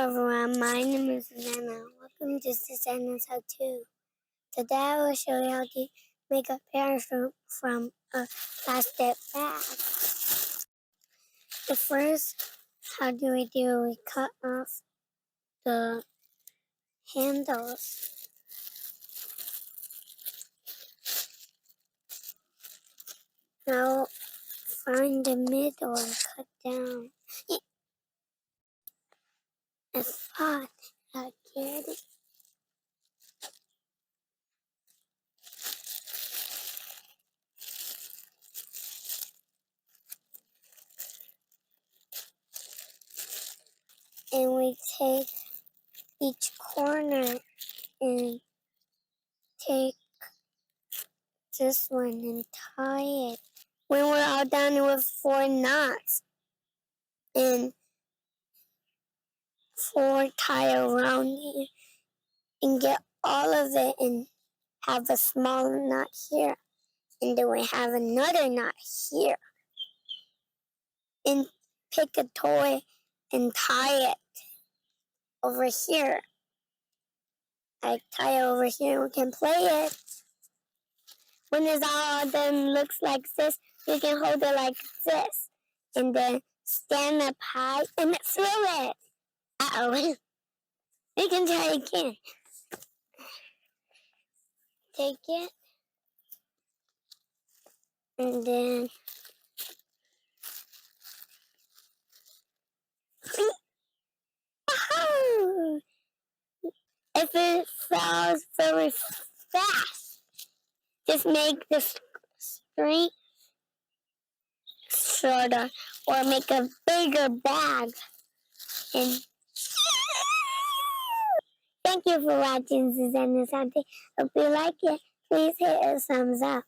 everyone, my name is Nana. Welcome to Susanna's How To. Today I will show you how to make a parachute from a plastic bag. The first, how do? We cut off the handles. Now find the middle and cut down. It's fun. I get it. And we take each corner and take this one and tie it. When we're all done with 4 knots and 4 tie around it and get all of it and have a small knot here. And then we have another knot here. And pick a toy and tie it over here. I tie it over here and we can play it. When it's all done, looks like this, you can hold it like this. And then stand up high and throw it. Uh-oh. We can try again. Take it. And then oh! If it falls very fast, just make the string shorter or make a bigger bag. And thank you for watching Susanna's Auntie. If you like it, please hit a thumbs up.